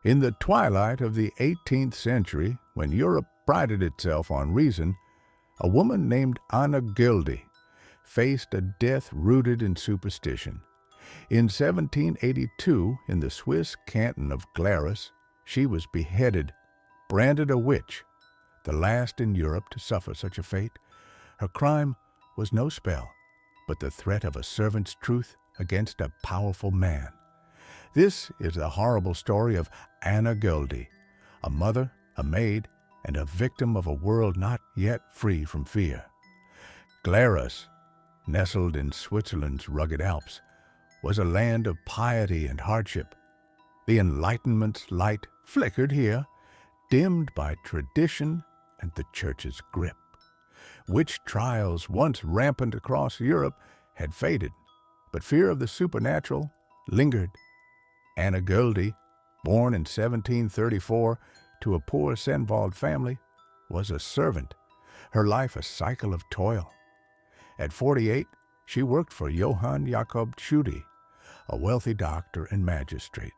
In the twilight of the 18th century, when Europe prided itself on reason, a woman named Anna Göldi faced a death rooted in superstition. In 1782, in the Swiss canton of Glarus, she was beheaded, branded a witch, the last in Europe to suffer such a fate. Her crime was no spell, but the threat of a servant's truth against a powerful man. This is the horrible story of Anna Göldi, a mother, a maid, and a victim of a world not yet free from fear. Glarus, nestled in Switzerland's rugged Alps, was a land of piety and hardship. The Enlightenment's light flickered here, dimmed by tradition and the Church's grip. Witch trials, once rampant across Europe, had faded, but fear of the supernatural lingered. Anna Göldi, born in 1734 to a poor Senwald family, was a servant, her life a cycle of toil. At 48, she worked for Johann Jakob Tschudi, a wealthy doctor and magistrate.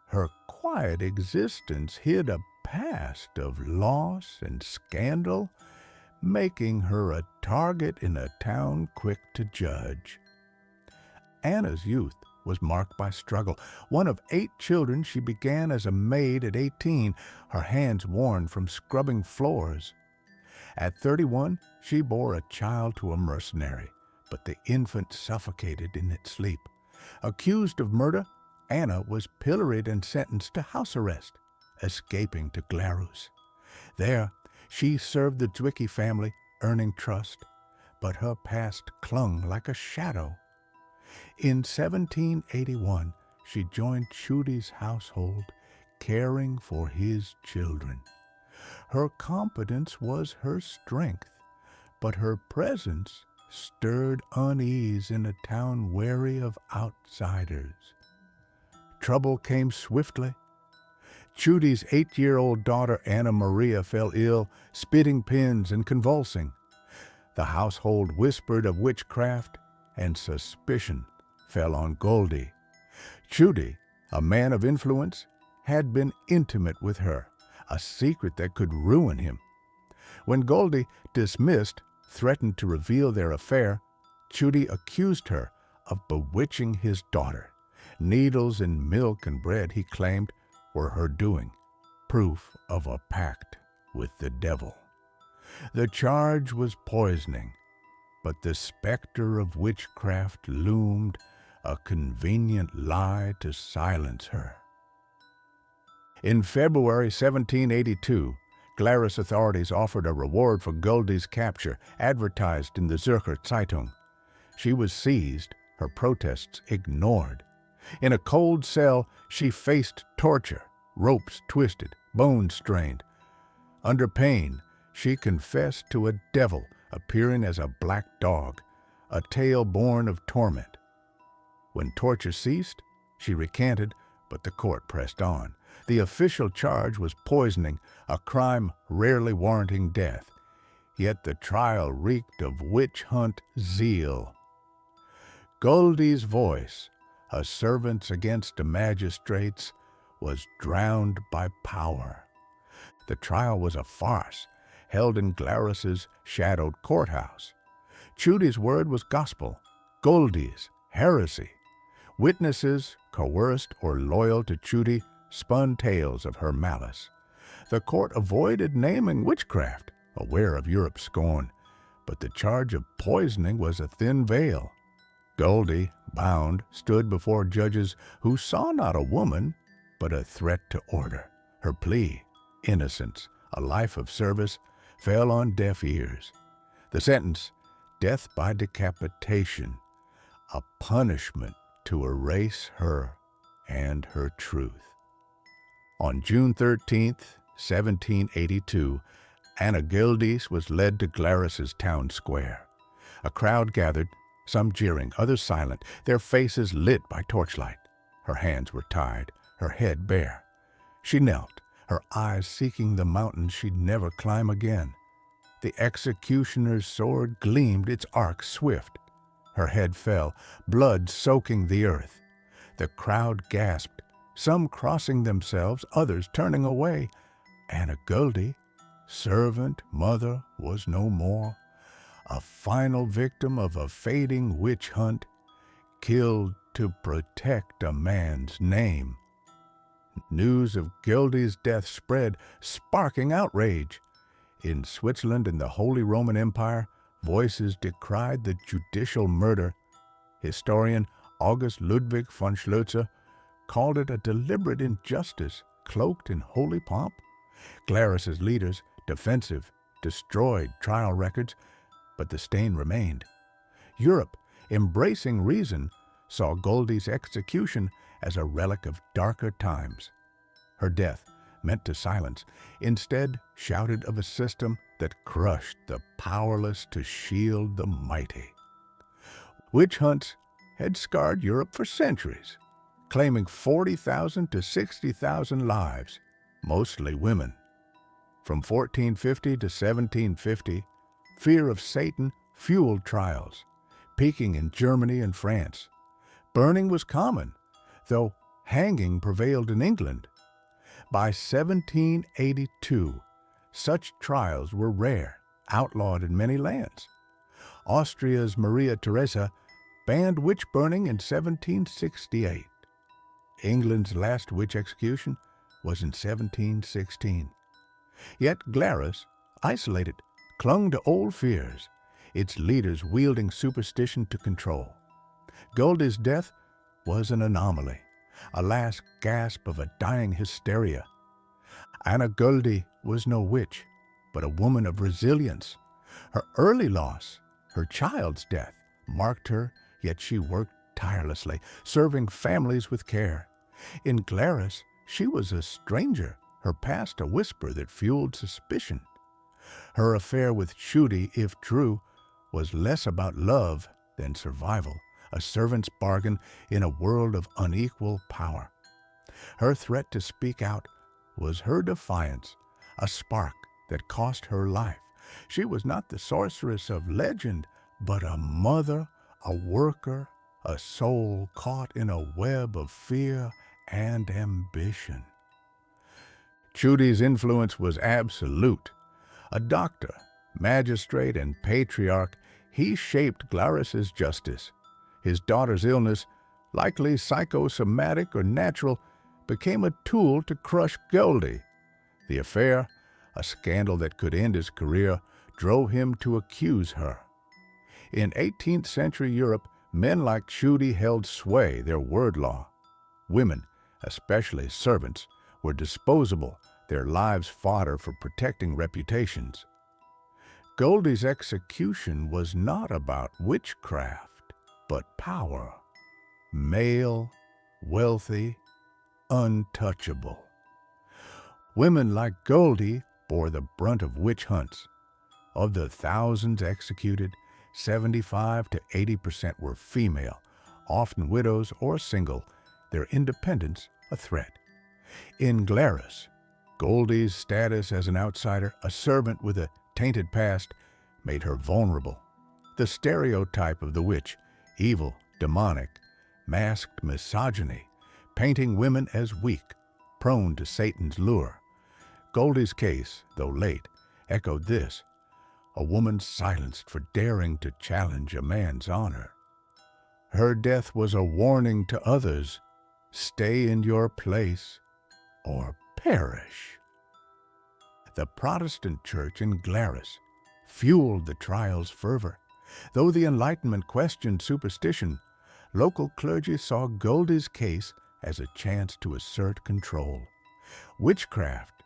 Her quiet existence hid a past of loss and scandal, making her a target in a town quick to judge. Anna's youth was marked by struggle. One of 8 children, she began as a maid at 18, her hands worn from scrubbing floors. At 31, she bore a child to a mercenary, but the infant suffocated in its sleep. Accused of murder, Anna was pilloried and sentenced to house arrest, escaping to Glarus. There, she served the Zwicky family, earning trust, but her past clung like a shadow. In 1781, she joined Tschudi's household, caring for his children. Her competence was her strength, but her presence stirred unease in a town wary of outsiders. Trouble came swiftly. Tschudi's 8-year-old daughter Anna Maria fell ill, spitting pins and convulsing. The household whispered of witchcraft, and suspicion fell on Göldi. Tschudi, a man of influence, had been intimate with her, a secret that could ruin him. When Göldi, dismissed, threatened to reveal their affair, Tschudi accused her of bewitching his daughter. Needles in milk and bread, he claimed, were her doing, proof of a pact with the devil. The charge was poisoning, but the specter of witchcraft loomed, a convenient lie to silence her. In February 1782, Glarus authorities offered a reward for Göldi's capture, advertised in the Zürcher Zeitung. She was seized, her protests ignored. In a cold cell, she faced torture, ropes twisted, bones strained. Under pain, she confessed to a devil appearing as a black dog, a tale born of torment. When torture ceased, she recanted, but the court pressed on. The official charge was poisoning, a crime rarely warranting death. Yet the trial reeked of witch hunt zeal. Göldi's voice, a servant's against the magistrates, was drowned by power. The trial was a farce, held in Glarus's shadowed courthouse. Tschudi's word was gospel, Göldi's heresy. Witnesses, coerced or loyal to Tschudi, spun tales of her malice. The court avoided naming witchcraft, aware of Europe's scorn, but the charge of poisoning was a thin veil. Göldi, bound, stood before judges who saw not a woman, but a threat to order. Her plea, innocence, a life of service, fell on deaf ears. The sentence, death by decapitation, a punishment to erase her and her truth. On June 13, 1782, Anna Göldi was led to Glarus's town square. A crowd gathered, some jeering, others silent, their faces lit by torchlight. Her hands were tied, her head bare. She knelt, her eyes seeking the mountains she'd never climb again. The executioner's sword gleamed, its arc swift. Her head fell, blood soaking the earth. The crowd gasped, some crossing themselves, others turning away. Anna Göldi, servant, mother, was no more, a final victim of a fading witch hunt, killed to protect a man's name. News of Göldi's death spread, sparking outrage. In Switzerland and the Holy Roman Empire, voices decried the judicial murder. Historian August Ludwig von Schlözer called it a deliberate injustice cloaked in holy pomp. Glarus's leaders, defensive, destroyed trial records, but the stain remained. Europe, embracing reason, saw Göldi's execution as a relic of darker times. Her death, meant to silence, instead shouted of a system that crushed the powerless to shield the mighty. Witch hunts had scarred Europe for centuries, claiming 40,000 to 60,000 lives, mostly women. From 1450 to 1750, fear of Satan fueled trials, peaking in Germany and France. Burning was common, though hanging prevailed in England. By 1782, such trials were rare, outlawed in many lands. Austria's Maria Theresa banned witch burning in 1768. England's last witch execution was in 1716. Yet Glarus, isolated, clung to old fears, its leaders wielding superstition to control. Göldi's death was an anomaly, a last gasp of a dying hysteria. Anna Göldi was no witch, but a woman of resilience. Her early loss, her child's death, marked her, yet she worked tirelessly, serving families with care. In Glarus, she was a stranger, her past a whisper that fueled suspicion. Her affair with Tschudi, if true, was less about love than survival, a servant's bargain in a world of unequal power. Her threat to speak out was her defiance, a spark that cost her life. She was not the sorceress of legend, but a mother, a worker, a soul caught in a web of fear and ambition. Tschudi's influence was absolute. A doctor, magistrate, and patriarch, he shaped Glarus's justice. His daughter's illness, likely psychosomatic or natural, became a tool to crush Göldi. The affair, a scandal that could end his career, drove him to accuse her. In 18th century Europe, men like Tschudi held sway, their word law. Women, especially servants, were disposable, their lives fodder for protecting reputations. Göldi's execution was not about witchcraft, but power. Male, wealthy, untouchable. Women like Göldi bore the brunt of witch hunts. Of the thousands executed, 75 to 80% were female, often widows or single, their independence a threat. In Glarus, Göldi's status as an outsider, a servant with a tainted past, made her vulnerable. The stereotype of the witch, evil, demonic, masked misogyny, painting women as weak, prone to Satan's lure. Göldi's case, though late, echoed this: a woman silenced for daring to challenge a man's honor. Her death was a warning to others: stay in your place or perish. The Protestant church in Glarus fueled the trial's fervor. Though the Enlightenment questioned superstition, local clergy saw Göldi's case as a chance to assert control. Witchcraft,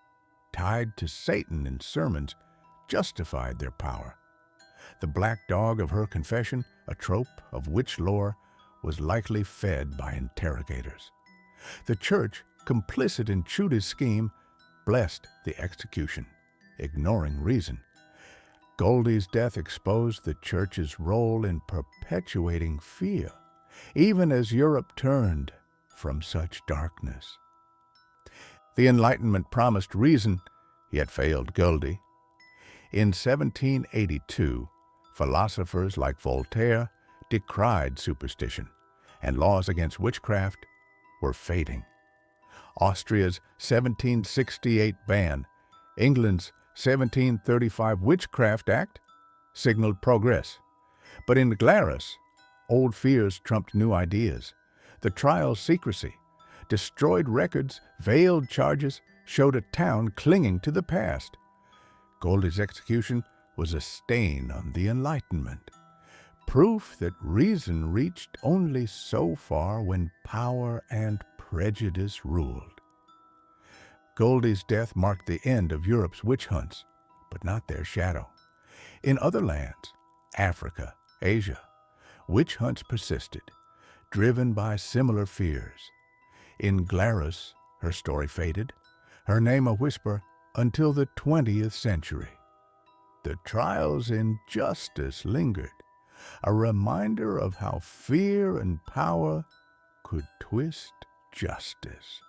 tied to Satan in sermons, justified their power. The black dog of her confession, a trope of witch lore, was likely fed by interrogators. The church, complicit in Tschudi's scheme, blessed the execution, ignoring reason. Göldi's death exposed the church's role in perpetuating fear, even as Europe turned from such darkness. The Enlightenment promised reason, yet failed Göldi. In 1782, philosophers like Voltaire decried superstition, and laws against witchcraft were fading. Austria's 1768 ban, England's 1735 Witchcraft Act signaled progress. But in Glarus, old fears trumped new ideas. The trial's secrecy, destroyed records, veiled charges showed a town clinging to the past. Göldi's execution was a stain on the Enlightenment, proof that reason reached only so far when power and prejudice ruled. Göldi's death marked the end of Europe's witch hunts, but not their shadow. In other lands, Africa, Asia, witch hunts persisted, driven by similar fears. In Glarus, her story faded, her name a whisper until the 20th century. The trial's injustice lingered, a reminder of how fear and power could twist justice.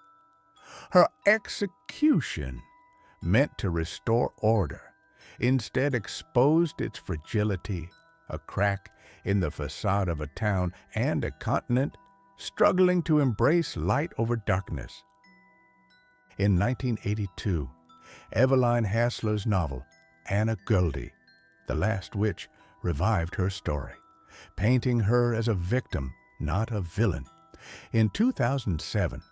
Her execution, meant to restore order, instead exposed its fragility, a crack in the facade of a town and a continent struggling to embrace light over darkness. In 1982, Eveline Hassler's novel, Anna Göldi, The Last Witch, revived her story, painting her as a victim, not a villain. In 2007,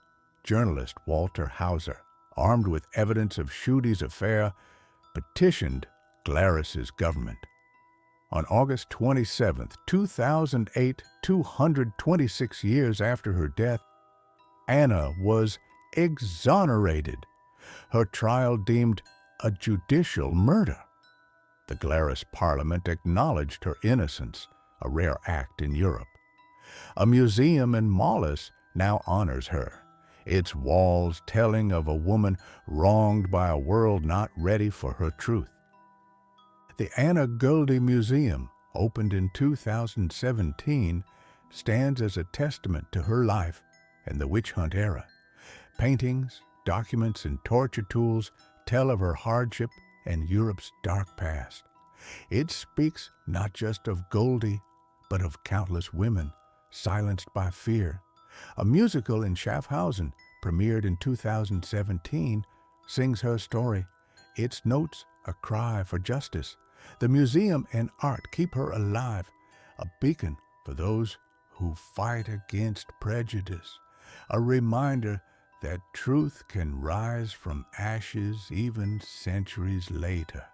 journalist Walter Hauser, armed with evidence of Schuede's affair, petitioned Glarus's government. On August 27, 2008, 226 years after her death, Anna was exonerated, her trial deemed a judicial murder. The Glarus Parliament acknowledged her innocence, a rare act in Europe. A museum in Mollis now honors her, its walls telling of a woman wronged by a world not ready for her truth. The Anna Göldi Museum, opened in 2017, stands as a testament to her life and the witch hunt era. Paintings, documents, and torture tools tell of her hardship and Europe's dark past. It speaks not just of Göldi, but of countless women silenced by fear. A musical in Schaffhausen, premiered in 2017, sings her story. Its notes a cry for justice. The museum and art keep her alive, a beacon for those who fight against prejudice, a reminder that truth can rise from ashes even centuries later.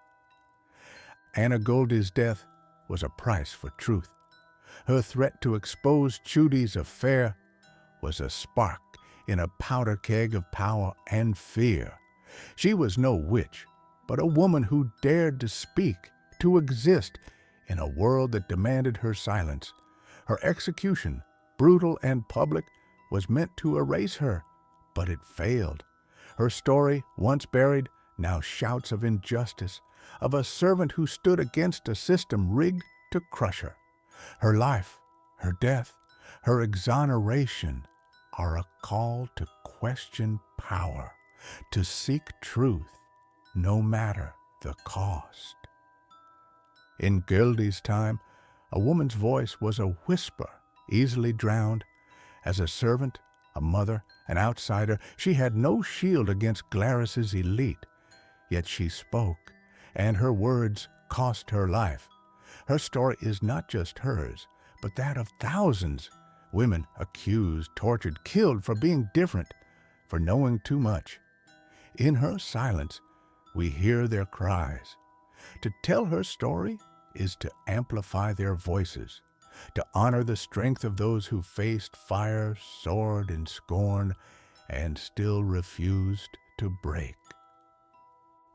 Anna Göldi's death was a price for truth. Her threat to expose Schuede's affair was a spark in a powder keg of power and fear. She was no witch, but a woman who dared to speak, to exist in a world that demanded her silence. Her execution, brutal and public, was meant to erase her, but it failed. Her story, once buried, now shouts of injustice, of a servant who stood against a system rigged to crush her. Her life, her death, her exoneration are a call to question power, to seek truth, no matter the cost. In Göldi's time, a woman's voice was a whisper, easily drowned. As a servant, a mother, an outsider, she had no shield against Glarus's elite. Yet she spoke, and her words cost her life. Her story is not just hers, but that of thousands. Women accused, tortured, killed for being different, for knowing too much. In her silence, we hear their cries. To tell her story is to amplify their voices, to honor the strength of those who faced fire, sword, and scorn, and still refused to break.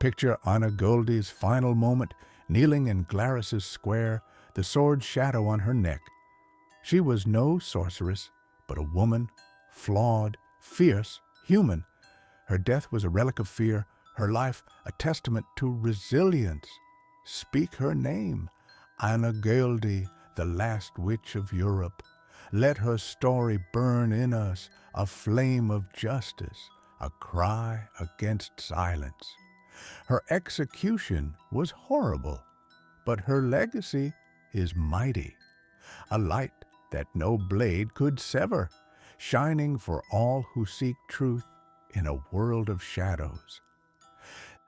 Picture Anna Göldi's final moment, kneeling in Glarus's square, the sword's shadow on her neck. She was no sorceress, but a woman, flawed, fierce, human. Her death was a relic of fear, her life a testament to resilience. Speak her name, Anna Göldi, the last witch of Europe. Let her story burn in us, a flame of justice, a cry against silence. Her execution was horrible, but her legacy is mighty, a light that no blade could sever, shining for all who seek truth in a world of shadows.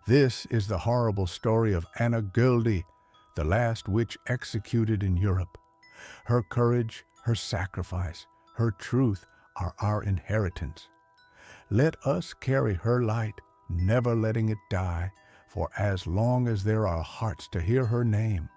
This is the horrible story of Anna Göldi, the last witch executed in Europe. Her courage, her sacrifice, her truth are our inheritance. Let us carry her light, never letting it die, for as long as there are hearts to hear her name,